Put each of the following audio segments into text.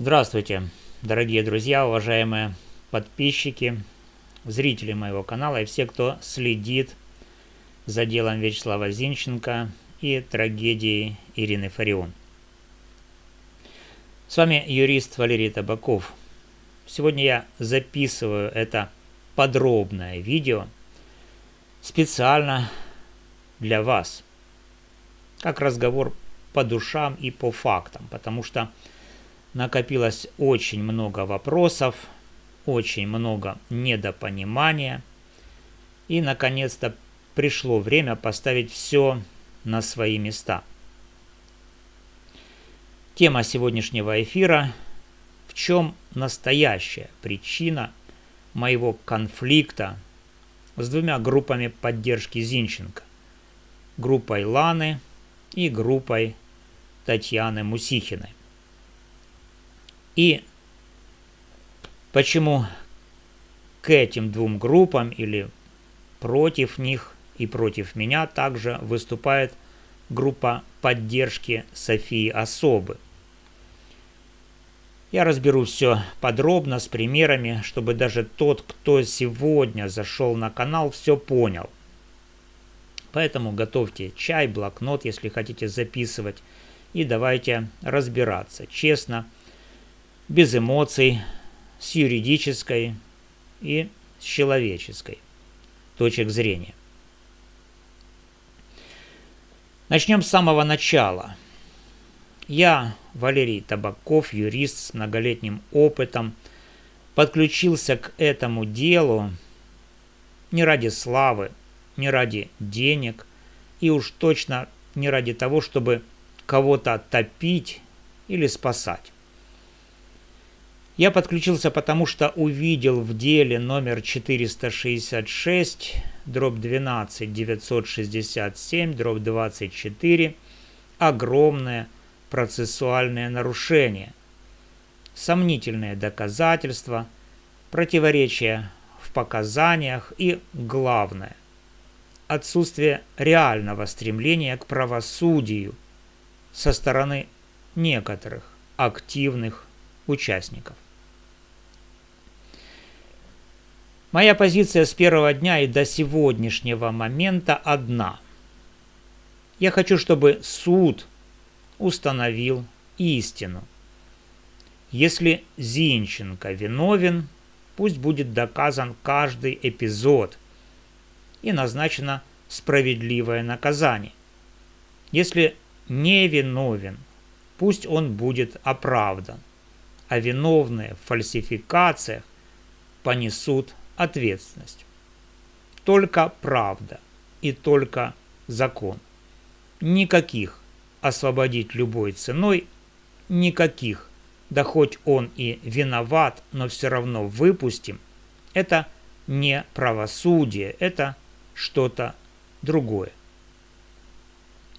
Здравствуйте, дорогие друзья, уважаемые подписчики, зрители моего канала и все, кто следит за делом Вячеслава Зинченко и трагедией Ирины Фарион. С вами юрист Валерий Табаков. Сегодня я записываю это подробное видео специально для вас, как разговор по душам и по фактам, потому что накопилось очень много вопросов, очень много недопонимания. И, наконец-то, пришло время поставить все на свои места. Тема сегодняшнего эфира – в чем настоящая причина моего конфликта с двумя группами поддержки Зинченко – группой Ланы и группой Татьяны Мусихиной. И почему к этим двум группам или против них и против меня также выступает группа поддержки Софии Особы. Я разберу все подробно с примерами, чтобы даже тот, кто сегодня зашел на канал, все понял. Поэтому готовьте чай, блокнот, если хотите записывать, и давайте разбираться честно, без эмоций, с юридической и с человеческой точек зрения. Начнем с самого начала. Я, Валерий Табаков, юрист с многолетним опытом, подключился к этому делу не ради славы, не ради денег и уж точно не ради того, чтобы кого-то топить или спасать. Я подключился, потому что увидел в деле номер 466/12-967/24 огромное процессуальное нарушение, сомнительные доказательства, противоречия в показаниях и, главное, отсутствие реального стремления к правосудию со стороны некоторых активных участников. Моя позиция с первого дня и до сегодняшнего момента одна. Я хочу, чтобы суд установил истину. Если Зинченко виновен, пусть будет доказан каждый эпизод и назначено справедливое наказание. Если не виновен, пусть он будет оправдан, а виновные в фальсификациях понесут ответственность. Только правда и только закон. Никаких освободить любой ценой, никаких, да хоть он и виноват, но все равно выпустим, это не правосудие, это что-то другое.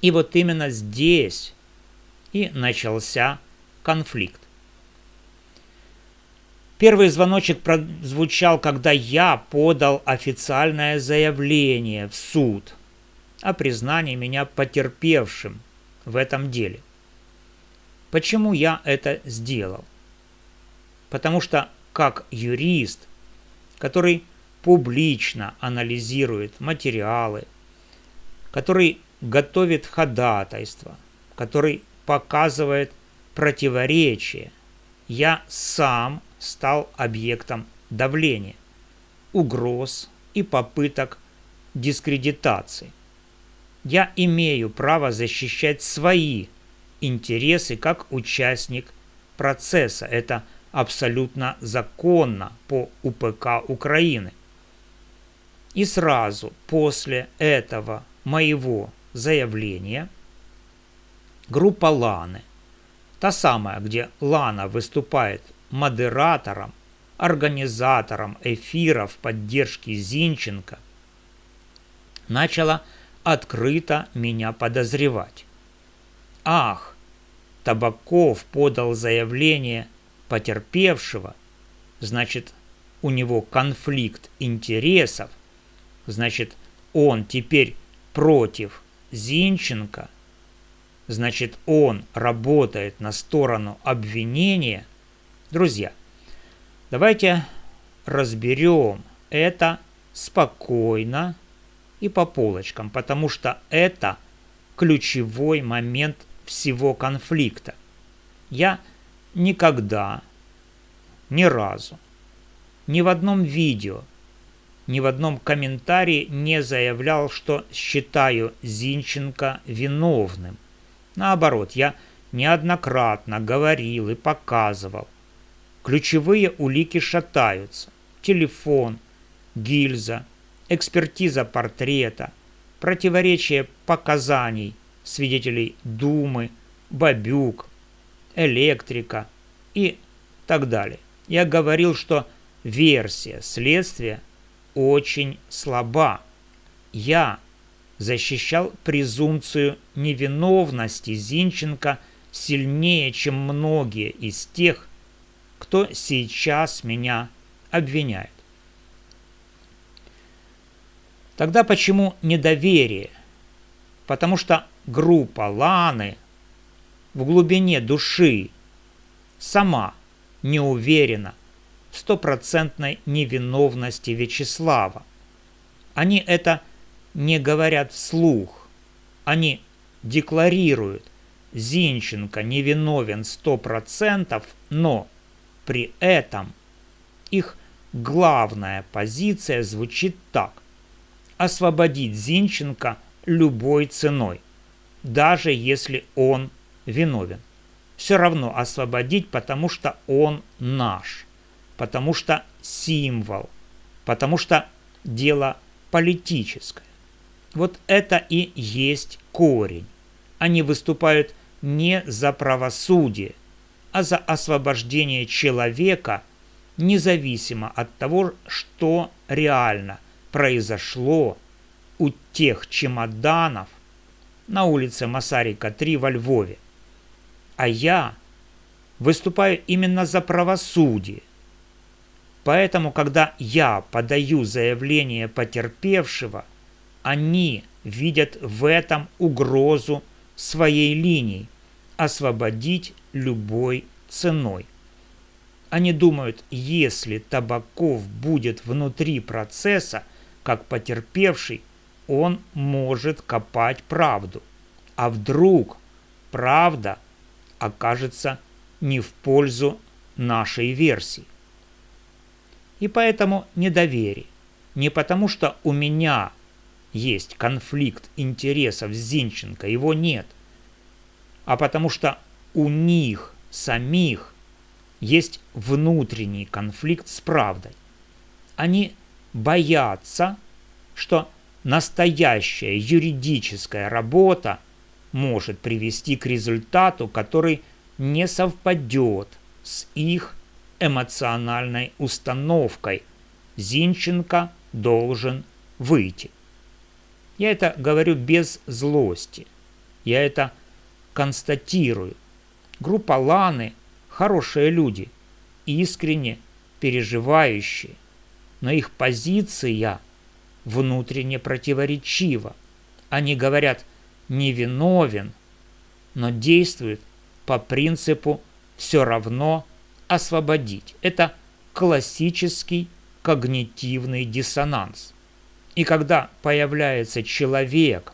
И вот именно здесь и начался конфликт. Первый звоночек прозвучал, когда я подал официальное заявление в суд о признании меня потерпевшим в этом деле. Почему я это сделал? Потому что как юрист, который публично анализирует материалы, который готовит ходатайство, который показывает противоречия, я сам стал объектом давления, угроз и попыток дискредитации. Я имею право защищать свои интересы как участник процесса. Это абсолютно законно по УПК Украины. И сразу после этого моего заявления группа Ланы, та самая, где Лана выступает модератором, организатором эфиров поддержки Зинченко, начала открыто меня подозревать. Ах, Табаков подал заявление потерпевшего, значит, у него конфликт интересов, значит, он теперь против Зинченко, значит, он работает на сторону обвинения, Друзья, давайте разберем это спокойно и по полочкам, потому что это ключевой момент всего конфликта. Я никогда, ни разу, ни в одном видео, ни в одном комментарии не заявлял, что считаю Зинченко виновным. Наоборот, я неоднократно говорил и показывал. Ключевые улики шатаются. Телефон, гильза, экспертиза портрета, противоречие показаний свидетелей Думы, Бабюк, электрика и так далее. Я говорил, что версия следствия очень слаба. Я защищал презумпцию невиновности Зинченко сильнее, чем многие из тех, кто сейчас меня обвиняет. Тогда почему недоверие? Потому что группа Ланы в глубине души сама не уверена в стопроцентной невиновности Вячеслава. Они это не говорят вслух. Они декларируют: Зинченко невиновен 100%, но при этом их главная позиция звучит так: освободить Зинченко любой ценой, даже если он виновен. Все равно освободить, потому что он наш, потому что символ, потому что дело политическое. Вот это и есть корень. Они выступают не за правосудие, а за освобождение человека, независимо от того, что реально произошло у тех чемоданов на улице Масарика 3 во Львове. А я выступаю именно за правосудие. Поэтому, когда я подаю заявление потерпевшего, они видят в этом угрозу своей линии – освободить любой ценой. Они думают, если Табаков будет внутри процесса, как потерпевший, он может копать правду. А вдруг правда окажется не в пользу нашей версии. И поэтому недоверие. Не потому, что у меня есть конфликт интересов с Зинченко, его нет, а потому что у них самих есть внутренний конфликт с правдой. Они боятся, что настоящая юридическая работа может привести к результату, который не совпадет с их эмоциональной установкой. Зинченко должен выйти. Я это говорю без злости. Я это констатирую. Группа Ланы – хорошие люди, искренне переживающие, но их позиция внутренне противоречива. Они говорят невиновен, но действуют по принципу все равно освободить. Это классический когнитивный диссонанс. И когда появляется человек,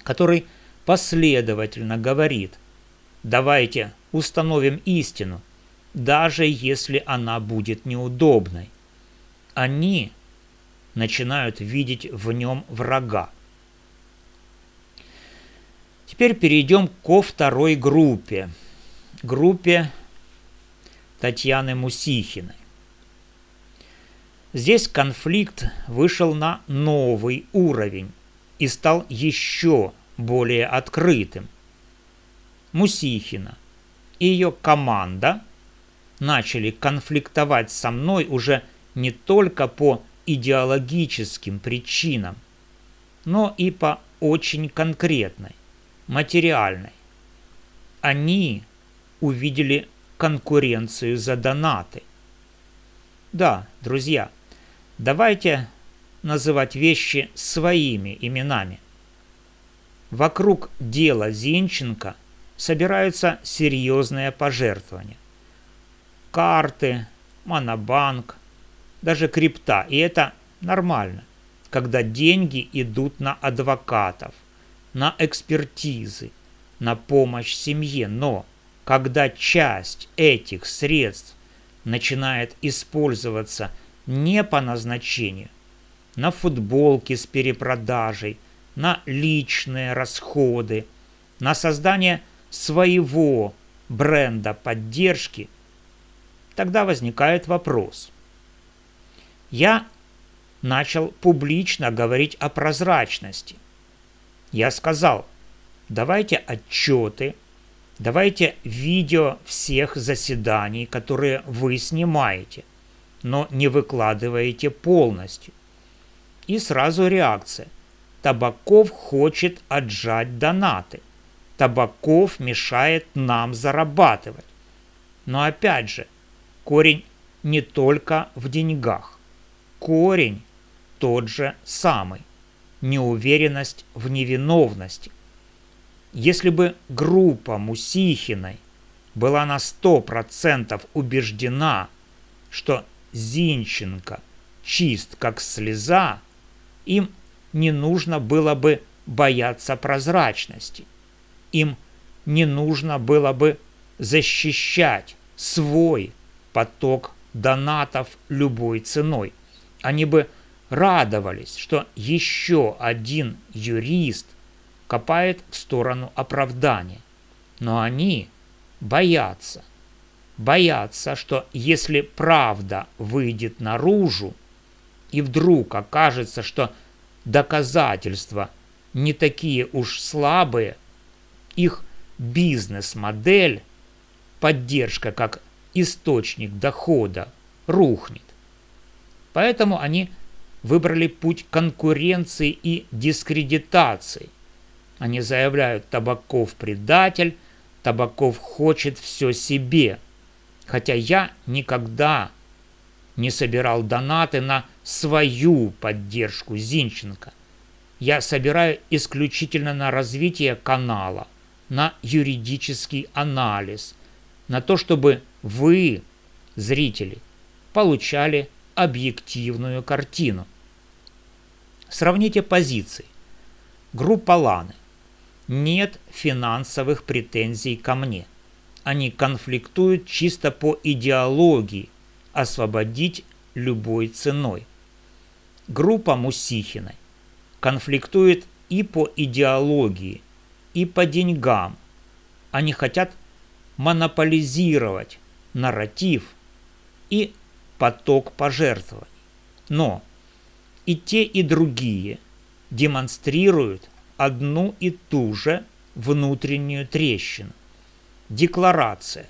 который последовательно говорит: давайте установим истину, даже если она будет неудобной, они начинают видеть в нем врага. Теперь перейдем ко второй группе. Группе Татьяны Мусихиной. Здесь конфликт вышел на новый уровень и стал еще более открытым. Мусихина и ее команда начали конфликтовать со мной уже не только по идеологическим причинам, но и по очень конкретной, материальной. Они увидели конкуренцию за донаты. Да, друзья, давайте называть вещи своими именами. Вокруг дела Зинченко собираются серьезные пожертвования. карты, монобанк, даже крипта. И это нормально, когда деньги идут на адвокатов, на экспертизы, на помощь семье. Но когда часть этих средств начинает использоваться не по назначению, на футболки с перепродажей, на личные расходы, на создание своего бренда поддержки, тогда возникает вопрос. Я начал публично говорить о прозрачности. Я сказал, давайте отчеты, давайте видео всех заседаний, которые вы снимаете, но не выкладываете полностью. И сразу реакция. Табаков хочет отжать донаты. Табаков мешает нам зарабатывать. Но опять же, корень не только в деньгах. Корень тот же самый. Неуверенность в невиновности. Если бы группа Мусихиной была на 100% убеждена, что Зинченко чист как слеза, им не нужно было бы бояться прозрачности. Им не нужно было бы защищать свой поток донатов любой ценой. Они бы радовались, что еще один юрист копает в сторону оправдания. Но они боятся, что если правда выйдет наружу, и вдруг окажется, что доказательства не такие уж слабые, их бизнес-модель, поддержка как источник дохода, рухнет. Поэтому они выбрали путь конкуренции и дискредитации. Они заявляют, Табаков предатель, Табаков хочет все себе. Хотя я никогда не собирал донаты на свою поддержку Зинченко. Я собираю исключительно на развитие канала, на юридический анализ, на то, чтобы вы, зрители, получали объективную картину. Сравните позиции. Группа Ланы. Нет финансовых претензий ко мне. Они конфликтуют чисто по идеологии, освободить любой ценой. Группа Мусихиной конфликтует и по идеологии, и по деньгам. Они хотят монополизировать нарратив и поток пожертвований. Но и те, и другие демонстрируют одну и ту же внутреннюю трещину. Декларация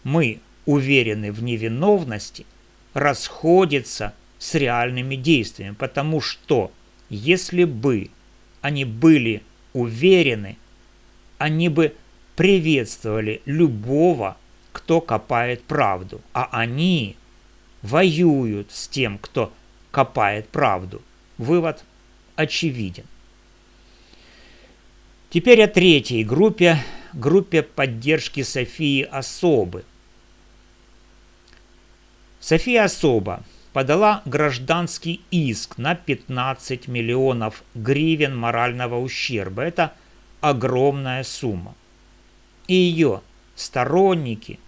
«Мы уверены в невиновности» расходится с реальными действиями, потому что если бы они были уверены, они бы приветствовали любого, кто копает правду, а они воюют с тем, кто копает правду. Вывод очевиден. Теперь о третьей группе поддержки Софии Особы. София Особа подала гражданский иск на 15 миллионов гривен морального ущерба. Это огромная сумма. И ее сторонники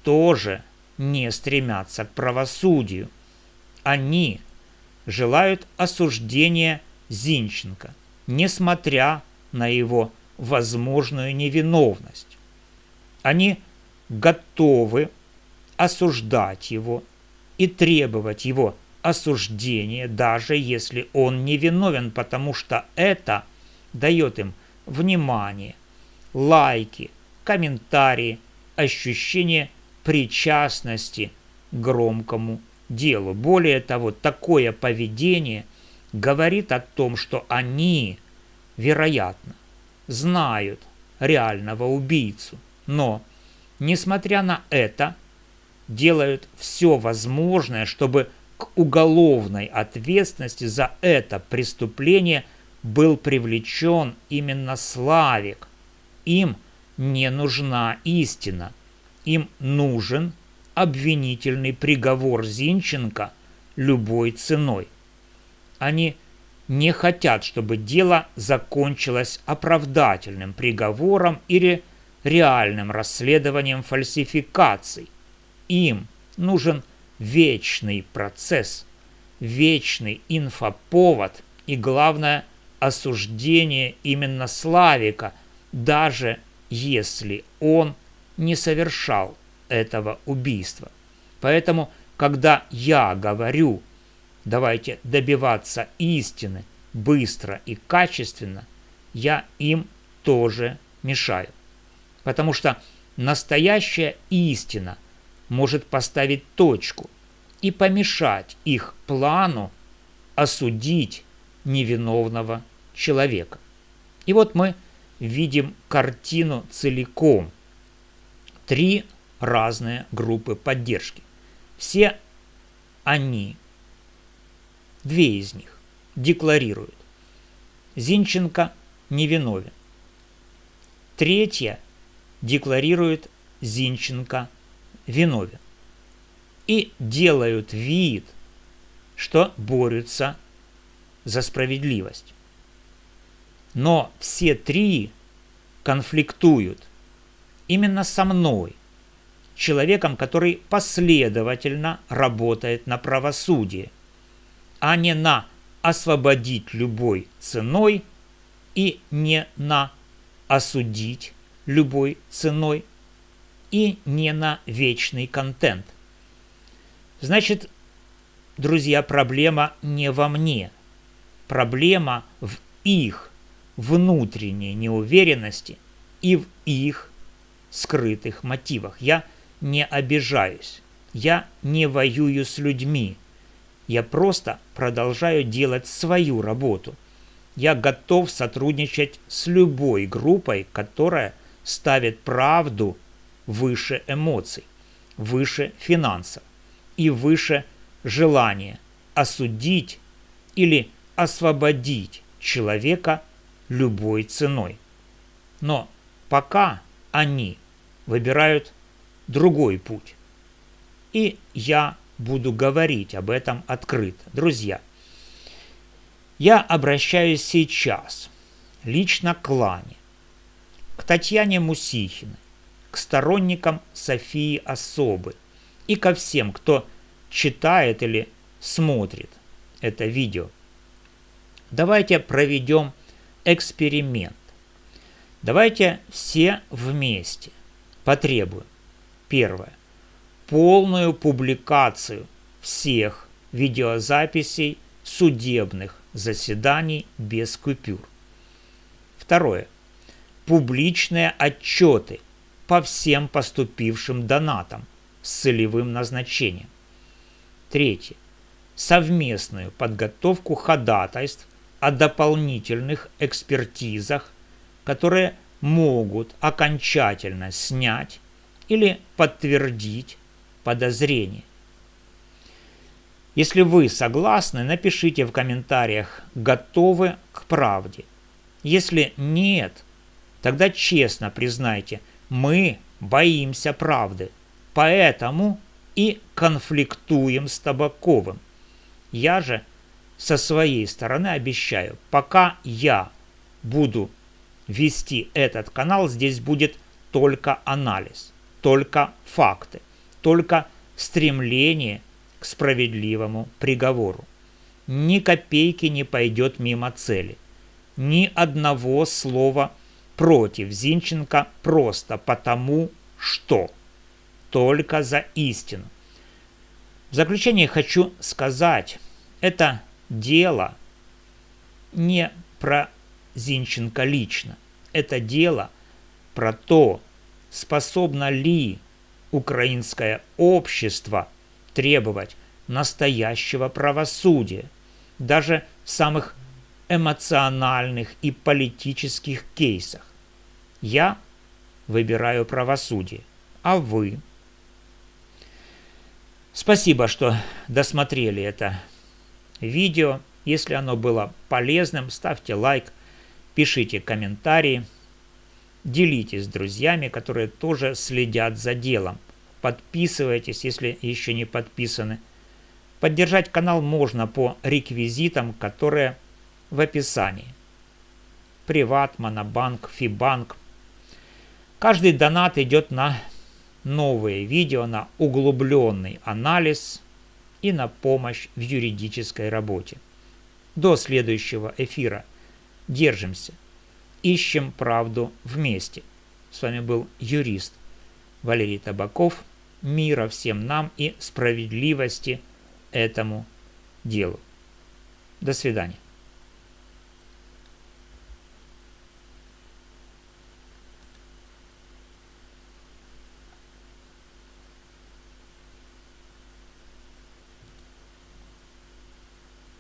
тоже не стремятся к правосудию. Они желают осуждения Зинченко, несмотря на его возможную невиновность. Они готовы осуждать его и требовать его осуждения, даже если он невиновен, потому что это дает им внимание, лайки, комментарии, ощущение причастности к громкому делу. Более того, такое поведение говорит о том, что они, вероятно, знают реального убийцу, но, несмотря на это, делают все возможное, чтобы к уголовной ответственности за это преступление был привлечен именно Славик. Им не нужна истина, им нужен обвинительный приговор Зинченко любой ценой. Они не хотят, чтобы дело закончилось оправдательным приговором или реальным расследованием фальсификаций. Им нужен вечный процесс, вечный инфоповод и, главное, осуждение именно Славика, даже если он не совершал этого убийства. Поэтому, когда я говорю, давайте добиваться истины быстро и качественно, я им тоже мешаю. Потому что настоящая истина может поставить точку и помешать их плану осудить невиновного человека. И вот мы видим картину целиком. 3 разные группы поддержки. Все они, 2 из них, декларируют: Зинченко невиновен. 3 декларирует: Зинченко виновен. И делают вид, что борются за справедливость. Но все 3 конфликтуют именно со мной, человеком, который последовательно работает на правосудие, а не на освободить любой ценой и не на осудить любой ценой и не на вечный контент. Значит, друзья, проблема не во мне. Проблема в их внутренней неуверенности и в их скрытых мотивах. Я не обижаюсь. Я не воюю с людьми. Я просто продолжаю делать свою работу. Я готов сотрудничать с любой группой, которая ставит правду выше эмоций, выше финансов и выше желания осудить или освободить человека любой ценой. Но пока они выбирают другой путь. И я буду говорить об этом открыто. Друзья, я обращаюсь сейчас лично к Лане, к Татьяне Мусихиной, к сторонникам Софии Особы и ко всем, кто читает или смотрит это видео. Давайте проведем эксперимент. Давайте все вместе потребуем: первое, полную публикацию всех видеозаписей судебных заседаний без купюр. Второе, публичные отчеты по всем поступившим донатам с целевым назначением. Третье, совместную подготовку ходатайств о дополнительных экспертизах, которые могут окончательно снять или подтвердить подозрение. Если вы согласны, напишите в комментариях «Готовы к правде». Если нет, тогда честно признайте: мы боимся правды, поэтому и конфликтуем с Табаковым. Я же со своей стороны обещаю, пока я буду вести этот канал, здесь будет только анализ, только факты, только стремление к справедливому приговору. Ни копейки не пойдет мимо цели. Ни одного слова против Зинченко просто потому, что. Только за истину. В заключение хочу сказать, это дело не про Зинченко лично. Это дело про то, способно ли украинское общество требовать настоящего правосудия, даже в самых эмоциональных и политических кейсах. Я выбираю правосудие, а вы? Спасибо, что досмотрели это видео. Если оно было полезным, ставьте лайк, пишите комментарии, делитесь с друзьями, которые тоже следят за делом. подписывайтесь, если еще не подписаны. Поддержать канал можно по реквизитам, которые в описании. Приват, Монобанк, Фибанк. Каждый донат идет на новые видео, на углубленный анализ и на помощь в юридической работе. До следующего эфира. Держимся. Ищем правду вместе. С вами был юрист Валерий Табаков. Мира всем нам и справедливости этому делу. До свидания.